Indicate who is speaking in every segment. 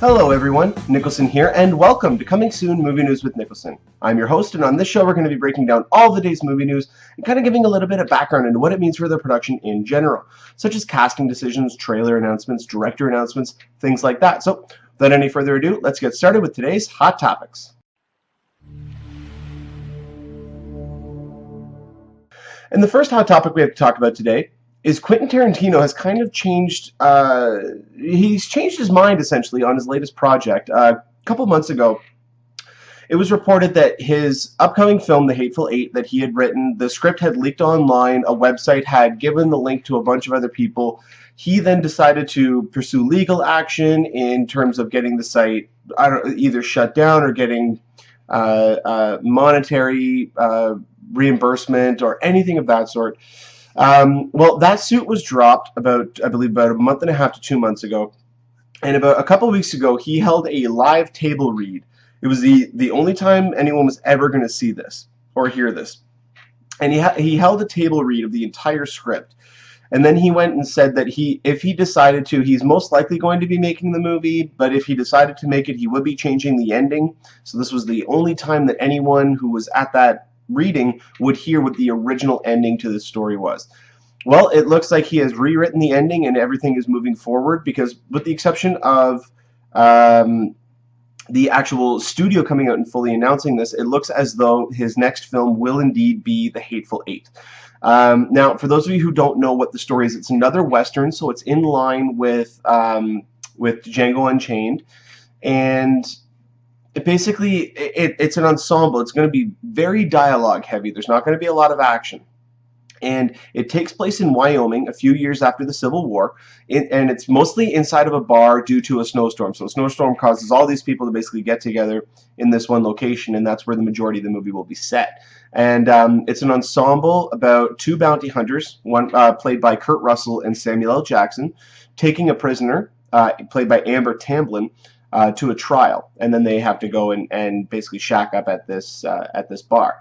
Speaker 1: Hello everyone, Niklsun here, and welcome to Coming Soon Movie News with Niklsun. I'm your host, and on this show we're going to be breaking down all the day's movie news and kind of giving a little bit of background into what it means for the production in general, such as casting decisions, trailer announcements, director announcements, things like that. So, without any further ado, let's get started with today's Hot Topics. And the first hot topic we have to talk about today is Quentin Tarantino has kind of changed, he's changed his mind essentially on his latest project. A couple months ago, it was reported that his upcoming film, The Hateful Eight, that he had written, the script had leaked online, a website had given the link to a bunch of other people. He then decided to pursue legal action in terms of getting the site either shut down or getting monetary reimbursement or anything of that sort. Well, that suit was dropped I believe about a month and a half to 2 months ago, and about a couple of weeks ago he held a live table read. It was the only time anyone was ever going to see this or hear this, and he held a table read of the entire script, and then he went and said that if he decided to, he's most likely going to be making the movie, but if he decided to make it, he would be changing the ending. So this was the only time that anyone who was at that reading would hear what the original ending to the story was. Well, it looks like he has rewritten the ending and everything is moving forward, because with the exception of the actual studio coming out and fully announcing this, it looks as though his next film will indeed be The Hateful Eight. Now, for those of you who don't know what the story is, it's another Western, so it's in line with Django Unchained, and it's an ensemble. It's going to be very dialogue heavy. There's not going to be a lot of action. And it takes place in Wyoming a few years after the Civil War, and it's mostly inside of a bar due to a snowstorm. So a snowstorm causes all these people to basically get together in this one location, and that's where the majority of the movie will be set. And it's an ensemble about two bounty hunters, one played by Kurt Russell and Samuel L. Jackson, taking a prisoner, played by Amber Tamblyn, to a trial, and then they have to go and basically shack up at this bar.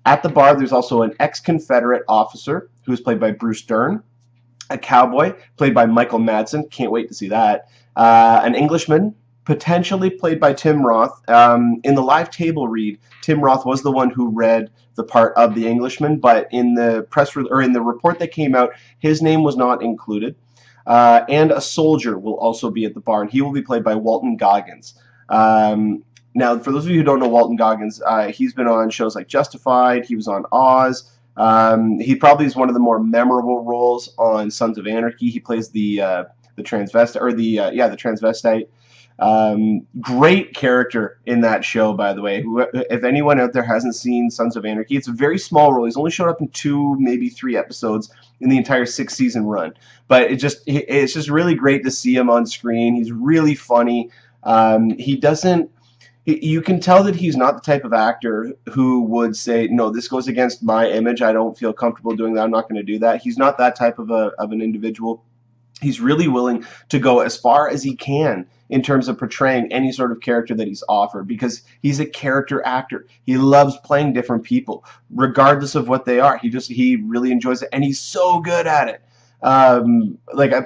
Speaker 1: At the bar, there's also an ex-Confederate officer who's played by Bruce Dern, a cowboy played by Michael Madsen, can't wait to see that, an Englishman potentially played by Tim Roth. In the live table read, Tim Roth was the one who read the part of the Englishman, but in the in the report that came out, his name was not included. And a soldier will also be at the bar, and he will be played by Walton Goggins. Now, for those of you who don't know Walton Goggins, he's been on shows like Justified. He was on Oz. He probably is one of the more memorable roles on Sons of Anarchy. He plays the transvestite, or the transvestite. Great character in that show, by the way. If anyone out there hasn't seen Sons of Anarchy, it's a very small role. He's only showed up in 2, maybe 3 episodes in the entire 6-season run. But it's just really great to see him on screen. He's really funny. You can tell that he's not the type of actor who would say, no, this goes against my image. I don't feel comfortable doing that. I'm not going to do that. He's not that type of an individual. He's really willing to go as far as he can in terms of portraying any sort of character that he's offered, because he's a character actor. He loves playing different people, regardless of what they are. He really enjoys it, and he's so good at it.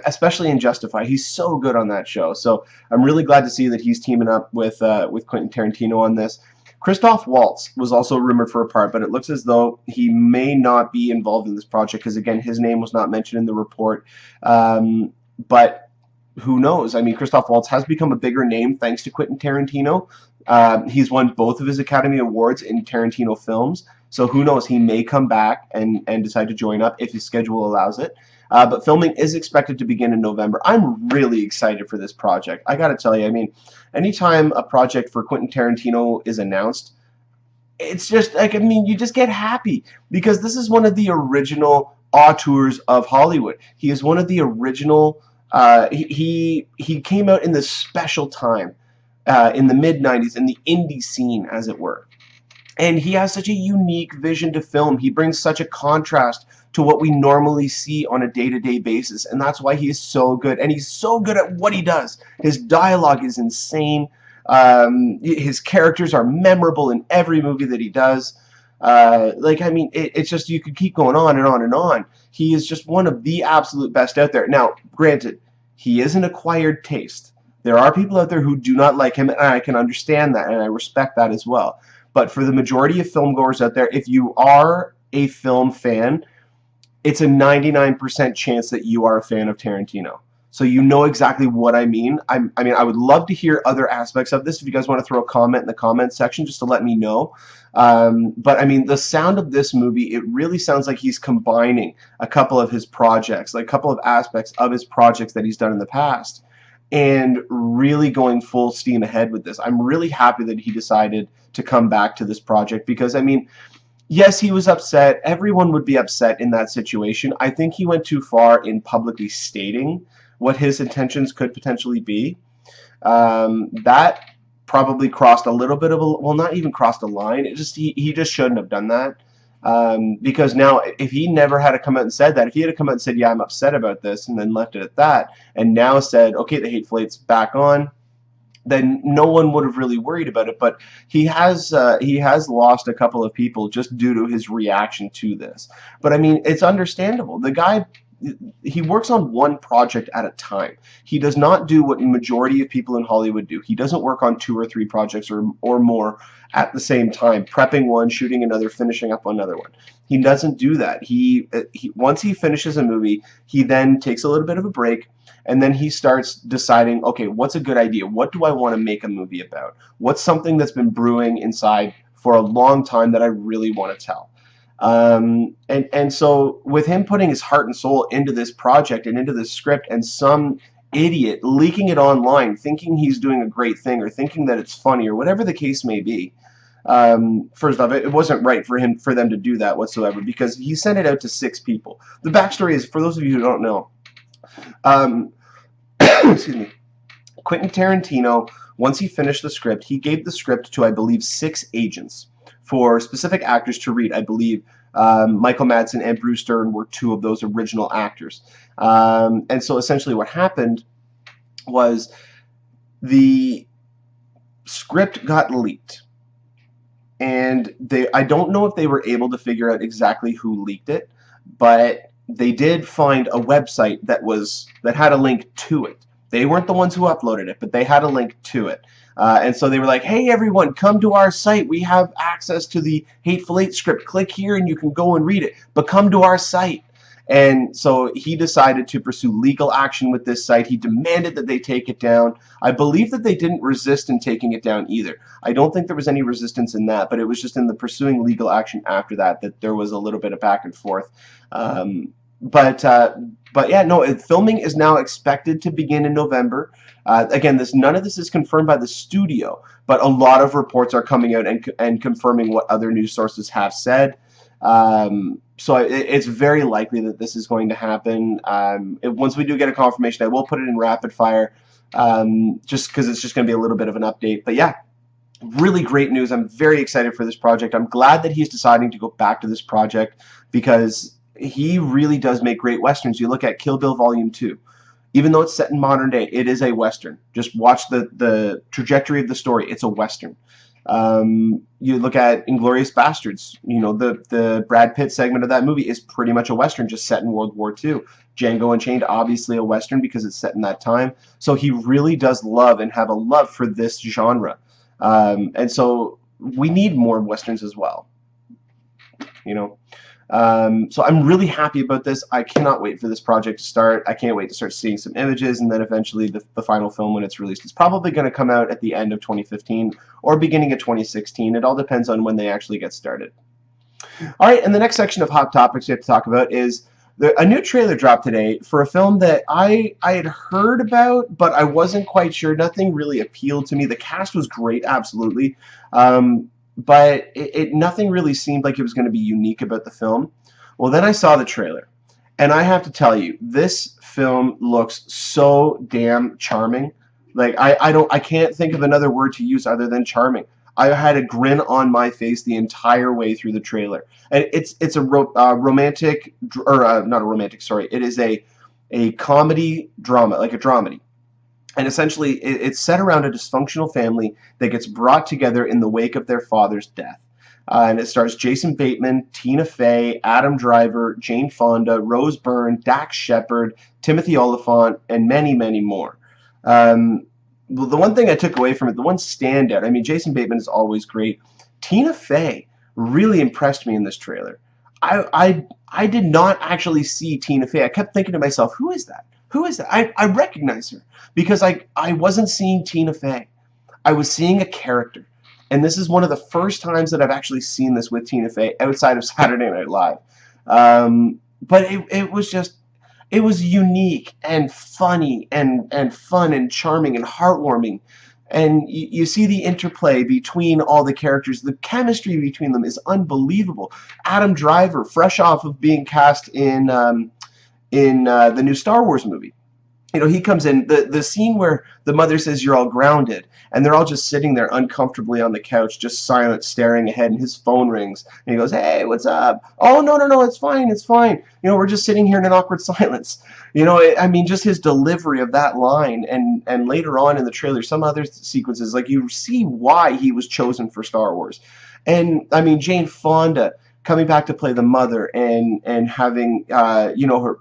Speaker 1: Especially in Justified, he's so good on that show. So I'm really glad to see that he's teaming up with Quentin Tarantino on this. Christoph Waltz was also rumored for a part, but it looks as though he may not be involved in this project, because again, his name was not mentioned in the report. But who knows? I mean, Christoph Waltz has become a bigger name thanks to Quentin Tarantino. He's won both of his Academy Awards in Tarantino films, so who knows? He may come back and decide to join up if his schedule allows it. But filming is expected to begin in November. I'm really excited for this project. I gotta tell you, I mean, anytime a project for Quentin Tarantino is announced, it's just like, I mean, you just get happy, because this is one of the original auteurs of Hollywood. He is one of the original, he came out in this special time, in the mid-90s, in the indie scene, as it were. And he has such a unique vision to film. He brings such a contrast to what we normally see on a day-to-day basis, and that's why he is so good. And he's so good at what he does. His dialogue is insane. His characters are memorable in every movie that he does. I mean, it's just, you could keep going on and on and on. He is just one of the absolute best out there. Now, granted, he is an acquired taste. There are people out there who do not like him, and I can understand that, and I respect that as well. But for the majority of filmgoers out there, if you are a film fan, it's a 99% chance that you are a fan of Tarantino. So you know exactly what I mean. I mean, I would love to hear other aspects of this. If you guys want to throw a comment in the comment section just to let me know. But I mean, the sound of this movie, it really sounds like he's combining a couple of his projects, like a couple of aspects of his projects that he's done in the past, and really going full steam ahead with this. I'm really happy that he decided to come back to this project because, I mean, yes, he was upset. Everyone would be upset in that situation. I think he went too far in publicly stating what his intentions could potentially be. That probably crossed a little bit of a, well, not even crossed a line. It just he just shouldn't have done that. Because now, if he never had to come out and said that, if he had to come out and said, yeah, I'm upset about this, and then left it at that, and now said, okay, the Hateful Eight's back on, then no one would have really worried about it. But he has lost a couple of people just due to his reaction to this. But I mean, it's understandable. The guy, he works on one project at a time. He does not do what the majority of people in Hollywood do. He doesn't work on 2 or 3 projects or more at the same time, prepping one, shooting another, finishing up another one. He doesn't do that. He once he finishes a movie, he then takes a little bit of a break, and then he starts deciding, okay, what's a good idea? What do I want to make a movie about? What's something that's been brewing inside for a long time that I really want to tell? And so with him putting his heart and soul into this project and into this script, and some idiot leaking it online thinking he's doing a great thing or thinking that it's funny or whatever the case may be, first off, it wasn't right for them to do that whatsoever, because he sent it out to 6 people. The backstory is, for those of you who don't know, excuse me, Quentin Tarantino, once he finished the script, he gave the script to, I believe, 6 agents for specific actors to read. I believe Michael Madsen and Bruce Dern were 2 of those original actors. And so essentially what happened was the script got leaked. And I don't know if they were able to figure out exactly who leaked it, but they did find a website that had a link to it. They weren't the ones who uploaded it, but they had a link to it. And so they were like, hey, everyone, come to our site. We have access to the Hateful Eight script. Click here and you can go and read it. But come to our site. And so he decided to pursue legal action with this site. He demanded that they take it down. I believe that they didn't resist in taking it down either. I don't think there was any resistance in that, but it was just in the pursuing legal action after that there was a little bit of back and forth. But yeah, no, filming is now expected to begin in November. Again, none of this is confirmed by the studio, but a lot of reports are coming out and confirming what other news sources have said. So it's very likely that this is going to happen. Once we do get a confirmation, I will put it in rapid fire, just because it's just going to be a little bit of an update. But yeah, really great news. I'm very excited for this project. I'm glad that he's deciding to go back to this project, because he really does make great westerns. You look at Kill Bill Volume 2. Even though it's set in modern day, it is a western. Just watch the trajectory of the story. It's a western. You look at Inglourious Basterds. You know, the Brad Pitt segment of that movie is pretty much a western, just set in World War II. Django Unchained, obviously a western because it's set in that time. So he really does love and have a love for this genre. And so we need more westerns as well. You know. So I'm really happy about this. I cannot wait for this project to start. I can't wait to start seeing some images, and then eventually the final film when it's released. It's probably going to come out at the end of 2015 or beginning of 2016. It all depends on when they actually get started. All right, and the next section of hot topics we have to talk about is a new trailer dropped today for a film that I had heard about, but I wasn't quite sure. Nothing really appealed to me. The cast was great, absolutely. But nothing really seemed like it was going to be unique about the film. Well, then I saw the trailer, and I have to tell you, this film looks so damn charming. Like, I can't think of another word to use other than charming. I had a grin on my face the entire way through the trailer. And it's a romantic, or not a romantic, sorry. It is a comedy drama, like a dramedy. And essentially, it's set around a dysfunctional family that gets brought together in the wake of their father's death. And it stars Jason Bateman, Tina Fey, Adam Driver, Jane Fonda, Rose Byrne, Dax Shepard, Timothy Olyphant, and many, many more. well, the one thing I took away from it, the one standout, I mean, Jason Bateman is always great. Tina Fey really impressed me in this trailer. I did not actually see Tina Fey. I kept thinking to myself, who is that? Who is that? I recognize her because I wasn't seeing Tina Fey. I was seeing a character. And this is one of the first times that I've actually seen this with Tina Fey outside of Saturday Night Live. But it was just, it was unique and funny and fun and charming and heartwarming. And you see the interplay between all the characters. The chemistry between them is unbelievable. Adam Driver, fresh off of being cast in the new Star Wars movie. You know, he comes in, the scene where the mother says you're all grounded, and they're all just sitting there uncomfortably on the couch, just silent, staring ahead, and his phone rings, and he goes, hey, what's up? Oh, no, it's fine, it's fine. You know, we're just sitting here in an awkward silence. You know, I mean, just his delivery of that line, and later on in the trailer, some other sequences, like, you see why he was chosen for Star Wars. And, I mean, Jane Fonda coming back to play the mother, and having, you know, her,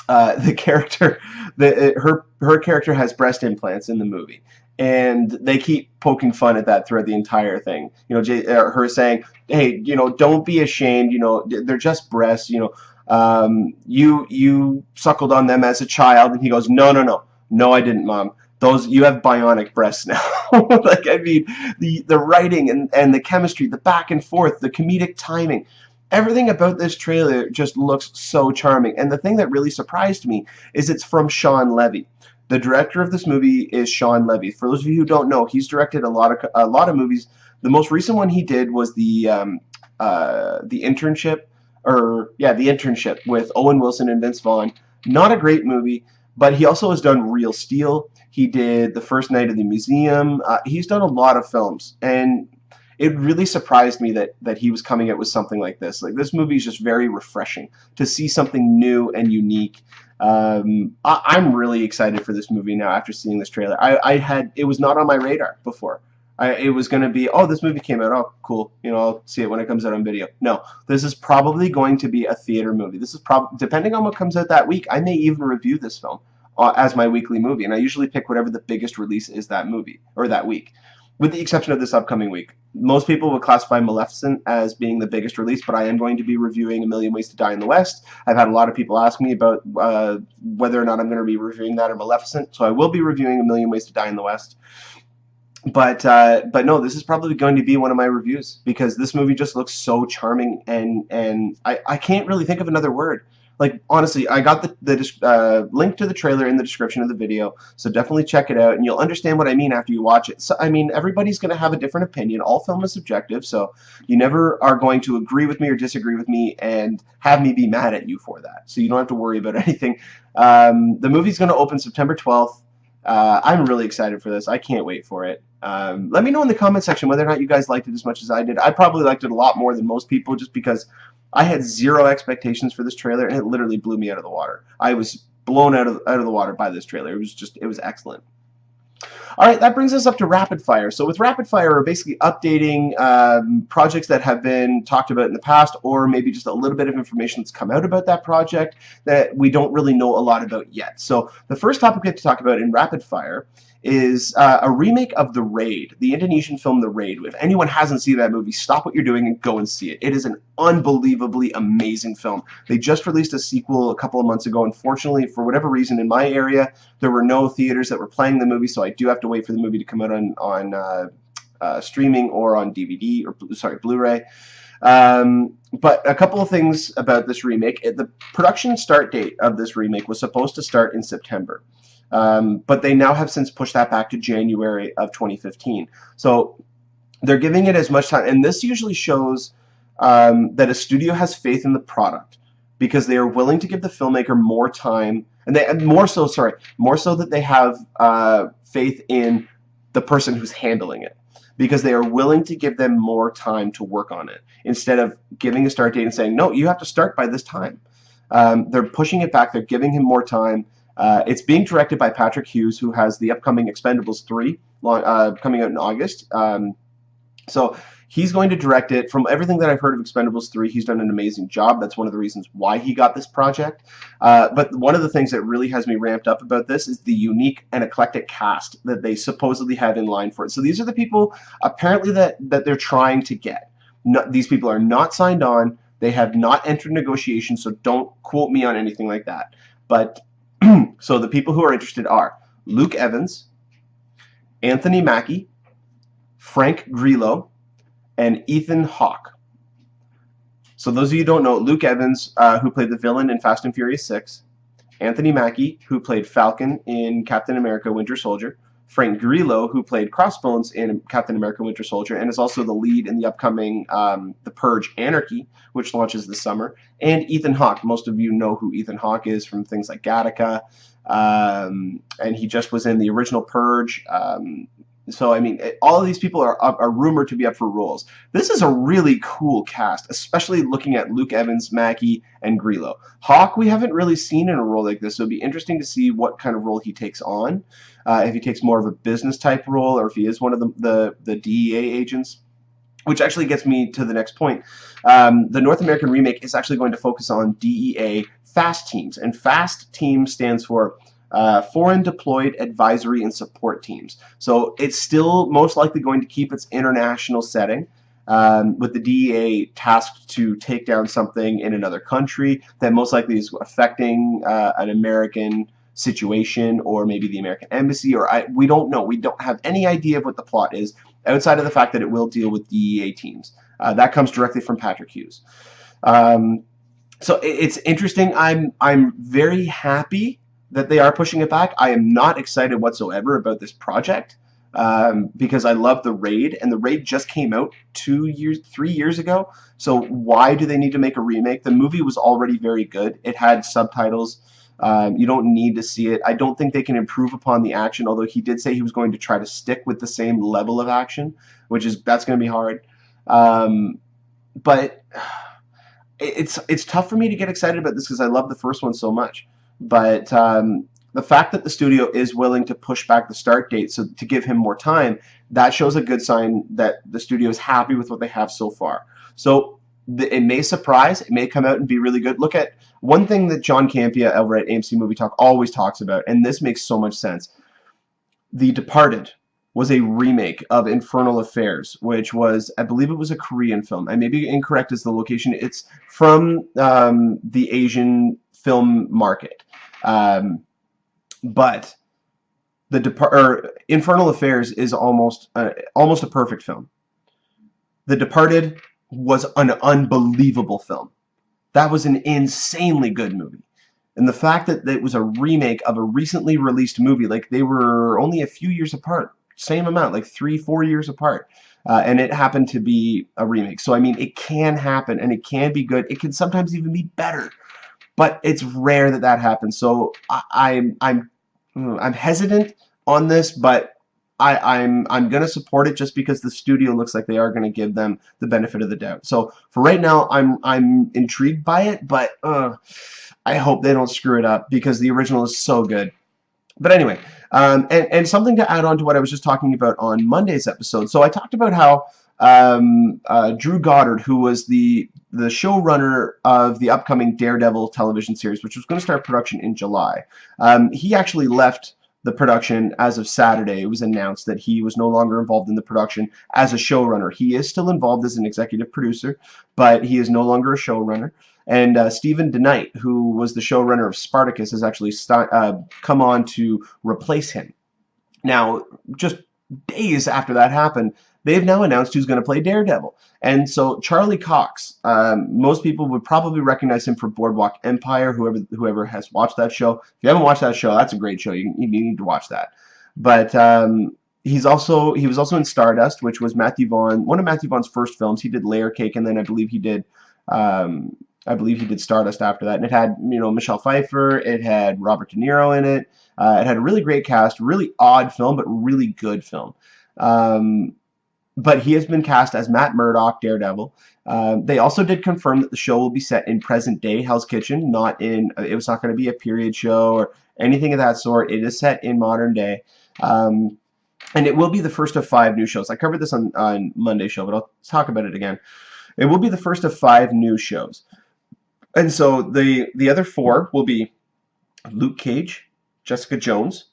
Speaker 1: the character, her character has breast implants in the movie, and they keep poking fun at that throughout the entire thing. You know, her saying, "Hey, you know, don't be ashamed. You know, they're just breasts. You know, you suckled on them as a child." And he goes, "No, I didn't, Mom. Those, you have bionic breasts now." Like, I mean, the writing and the chemistry, the back and forth, the comedic timing. Everything about this trailer just looks so charming. And the thing that really surprised me is it's from Sean Levy. The director of this movie is Sean Levy. For those of you who don't know, he's directed a lot of movies. The most recent one he did was the Internship, the Internship with Owen Wilson and Vince Vaughn. Not a great movie, but he also has done Real Steel. He did The First Night of the Museum. He's done a lot of films, and it really surprised me that he was coming out with something like this. Like, this movie is just very refreshing to see something new and unique. I'm really excited for this movie now after seeing this trailer. It was not on my radar before. It was going to be, oh, this movie came out, oh, cool, you know, I'll see it when it comes out on video. No, this is probably going to be a theater movie. This is depending on what comes out that week, I may even review this film as my weekly movie, and I usually pick whatever the biggest release is that movie or that week, with the exception of this upcoming week. Most people would classify Maleficent as being the biggest release, but I am going to be reviewing A Million Ways to Die in the West. I've had a lot of people ask me about whether or not I'm going to be reviewing that or Maleficent, so I will be reviewing A Million Ways to Die in the West. But no, this is probably going to be one of my reviews, because this movie just looks so charming, and I can't really think of another word. Like, honestly, I got the link to the trailer in the description of the video, so definitely check it out, and you'll understand what I mean after you watch it. So, I mean, everybody's going to have a different opinion. All film is subjective, so you never are going to agree with me or disagree with me and have me be mad at you for that. So you don't have to worry about anything. The movie's going to open September 12th. I'm really excited for this. I can't wait for it. Let me know in the comment section whether or not you guys liked it as much as I did. I probably liked it a lot more than most people, just because I had zero expectations for this trailer, and it literally blew me out of the water. I was blown out of the water by this trailer. It was excellent. All right, that brings us up to Rapid Fire. So with Rapid Fire, we're basically updating projects that have been talked about in the past, or maybe just a little bit of information that's come out about that project that we don't really know a lot about yet. So the first topic we have to talk about in Rapid Fire is a remake of The Raid, the Indonesian film The Raid. If anyone hasn't seen that movie, stop what you're doing and go and see it. It is an unbelievably amazing film. They just released a sequel a couple of months ago. Unfortunately, for whatever reason, in my area, there were no theaters that were playing the movie, so I do have to wait for the movie to come out on streaming or on DVD, or sorry, Blu-ray. But a couple of things about this remake. The production start date of this remake was supposed to start in September. But they now have since pushed that back to January of 2015. So they're giving it as much time, and this usually shows that a studio has faith in the product, because they are willing to give the filmmaker more time, and more so that they have faith in the person who's handling it, because they are willing to give them more time to work on it, instead of giving a start date and saying, no, you have to start by this time. They're pushing it back. They're giving him more time. It's being directed by Patrick Hughes, who has the upcoming Expendables 3 coming out in August. So he's going to direct it. From everything that I've heard of Expendables 3, he's done an amazing job. That's one of the reasons why he got this project. But one of the things that really has me ramped up about this is the unique and eclectic cast that they supposedly have in line for it. So these are the people apparently that they're trying to get. No, these people are not signed on. They have not entered negotiations, so don't quote me on anything like that. But so the people who are interested are Luke Evans, Anthony Mackie, Frank Grillo, and Ethan Hawke. So those of you who don't know, Luke Evans, who played the villain in Fast and Furious 6, Anthony Mackie, who played Falcon in Captain America Winter Soldier, Frank Grillo, who played Crossbones in Captain America Winter Soldier, and is also the lead in the upcoming The Purge Anarchy, which launches this summer, and Ethan Hawke. Most of you know who Ethan Hawke is from things like Gattaca, and he just was in the original Purge. So, I mean, all of these people are rumored to be up for roles. This is a really cool cast, especially looking at Luke Evans, Mackie, and Grillo. Hawke, we haven't really seen in a role like this, so it'd be interesting to see what kind of role he takes on. If he takes more of a business-type role, or if he is one of the DEA agents. Which actually gets me to the next point. The North American remake is actually going to focus on DEA FAST teams, and FAST team stands for Foreign Deployed Advisory and Support Teams. So it's still most likely going to keep its international setting, with the DEA tasked to take down something in another country that most likely is affecting an American situation, or maybe the American embassy, or we don't know. We don't have any idea of what the plot is, outside of the fact that it will deal with DEA teams. That comes directly from Patrick Hughes. So it's interesting. I'm very happy that they are pushing it back. I am not excited whatsoever about this project, because I love The Raid, and The Raid just came out 3 years ago. So why do they need to make a remake? The movie was already very good. It had subtitles. You don't need to see it. I don't think they can improve upon the action, although he did say he was going to try to stick with the same level of action, that's going to be hard. But it's tough for me to get excited about this because I love the first one so much. But the fact that the studio is willing to push back the start date so to give him more time, that shows a good sign that the studio is happy with what they have so far. So it may surprise, it may come out and be really good. Look at one thing that John Campea over at AMC Movie Talk always talks about, and this makes so much sense. The Departed was a remake of Infernal Affairs, which was, I believe it was a Korean film. I may be incorrect as the location. It's from the Asian film market. But Infernal Affairs is almost a perfect film. The Departed was an unbelievable film. That was an insanely good movie. And the fact that it was a remake of a recently released movie, like they were only a few years apart, same amount, like 3-4 years apart, and it happened to be a remake. So I mean, it can happen, and it can be good. It can sometimes even be better, but it's rare that that happens. So I'm hesitant on this, but I'm gonna support it just because the studio looks like they are gonna give them the benefit of the doubt. So for right now, I'm intrigued by it, but I hope they don't screw it up because the original is so good. But anyway, and something to add on to what I was just talking about on Monday's episode. So I talked about how Drew Goddard, who was the showrunner of the upcoming Daredevil television series, which was going to start production in July, he actually left the production as of Saturday. It was announced that he was no longer involved in the production as a showrunner. He is still involved as an executive producer, but he is no longer a showrunner. And Stephen DeKnight, who was the showrunner of Spartacus, has actually come on to replace him. Now, just days after that happened, they've now announced who's going to play Daredevil. And so Charlie Cox, most people would probably recognize him for Boardwalk Empire, whoever has watched that show. If you haven't watched that show, that's a great show. You need to watch that. But he was also in Stardust, which was one of Matthew Vaughn's first films. He did Layer Cake, and then I believe he did Stardust after that. And it had, Michelle Pfeiffer, it had Robert De Niro in it. It had a really great cast, really odd film, but really good film. But he has been cast as Matt Murdock, Daredevil. They also did confirm that the show will be set in present day Hell's Kitchen, it was not going to be a period show or anything of that sort. It is set in modern day. And it will be the first of 5 new shows. I covered this on Monday's show, but I'll talk about it again. It will be the first of 5 new shows. And so the other 4 will be Luke Cage, Jessica Jones,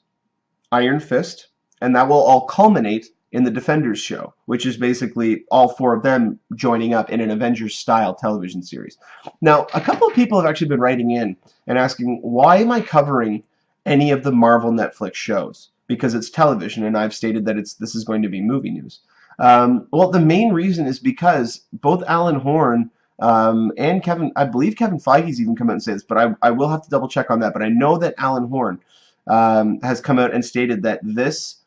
Speaker 1: Iron Fist, and that will all culminate in the Defenders show, which is basically all 4 of them joining up in an Avengers-style television series. Now, a couple of people have actually been writing in and asking, why am I covering any of the Marvel Netflix shows? Because it's television, and I've stated that this is going to be movie news. Well, the main reason is because both Alan Horn and Kevin, I believe Kevin Feige's even come out and said this, but I will have to double check on that. But I know that Alan Horn has come out and stated that this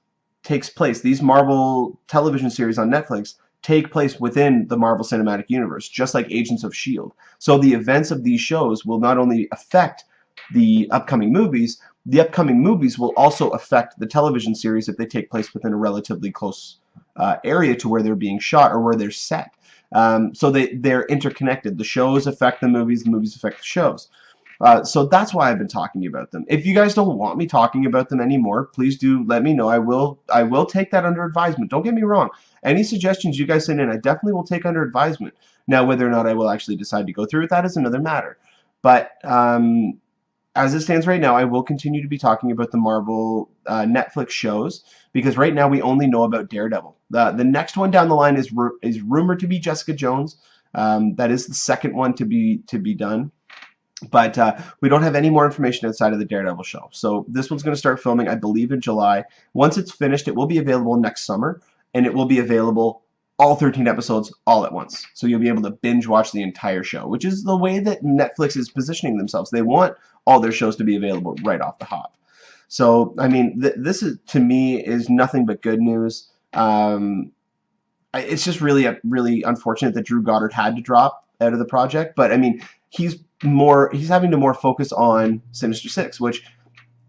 Speaker 1: takes place, these Marvel television series on Netflix take place within the Marvel Cinematic Universe, just like Agents of S.H.I.E.L.D. So the events of these shows will not only affect the upcoming movies will also affect the television series if they take place within a relatively close area to where they're being shot or where they're set. So they're interconnected. The shows affect the movies affect the shows. So that's why I've been talking about them. If you guys don't want me talking about them anymore, please do let me know. I will take that under advisement. Don't get me wrong. Any suggestions you guys send in, I definitely will take under advisement. Now, whether or not I will actually decide to go through with that is another matter. But as it stands right now, I will continue to be talking about the Marvel Netflix shows, because right now we only know about Daredevil. The next one down the line is rumored to be Jessica Jones. That is the second one to be done. But we don't have any more information outside of the Daredevil show. So this one's going to start filming, I believe, in July. Once it's finished, it will be available next summer, and it will be available all 13 episodes all at once. So you'll be able to binge watch the entire show, which is the way that Netflix is positioning themselves. They want all their shows to be available right off the hop. So, I mean, this is, to me, is nothing but good news. It's just really unfortunate that Drew Goddard had to drop out of the project. But, I mean, he's having to more focus on Sinister Six, which,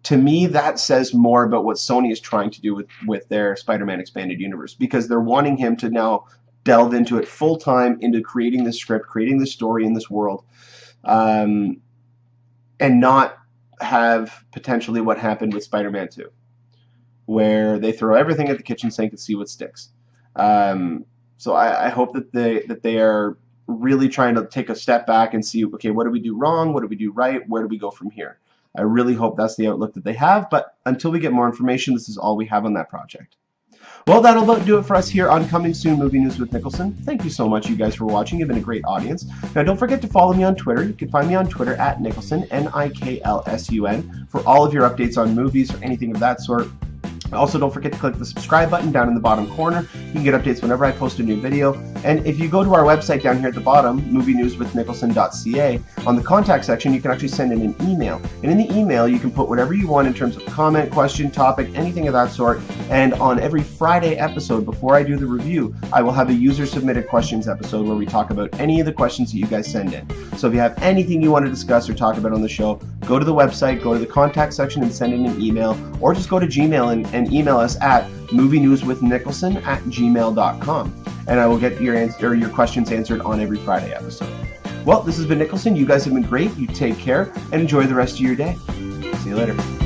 Speaker 1: to me, that says more about what Sony is trying to do with their Spider-Man Expanded Universe, because they're wanting him to now delve into it full-time, into creating this script, creating this story in this world, and not have potentially what happened with Spider-Man 2, where they throw everything at the kitchen sink and see what sticks. So I hope that they are really trying to take a step back and see, okay, what do we do wrong? What do we do right? Where do we go from here? I really hope that's the outlook that they have, but until we get more information, this is all we have on that project. Well, that'll about do it for us here on Coming Soon Movie News with Niklsun. Thank you so much, you guys, for watching. You've been a great audience. Now, don't forget to follow me on Twitter. You can find me on Twitter at Niklsun, Niklsun, for all of your updates on movies or anything of that sort. Also, don't forget to click the subscribe button down in the bottom corner. You can get updates whenever I post a new video. And if you go to our website down here at the bottom, movienewswithniklsun.ca, on the contact section, you can actually send in an email. And in the email, you can put whatever you want in terms of comment, question, topic, anything of that sort. And on every Friday episode, before I do the review, I will have a user-submitted questions episode where we talk about any of the questions that you guys send in. So if you have anything you want to discuss or talk about on the show, go to the website, go to the contact section and send in an email, or just go to Gmail and email us at movienewswithniklsun@gmail.com, and I will get your questions answered on every Friday episode. Well, this has been Niklsun. You guys have been great. You take care and enjoy the rest of your day. See you later.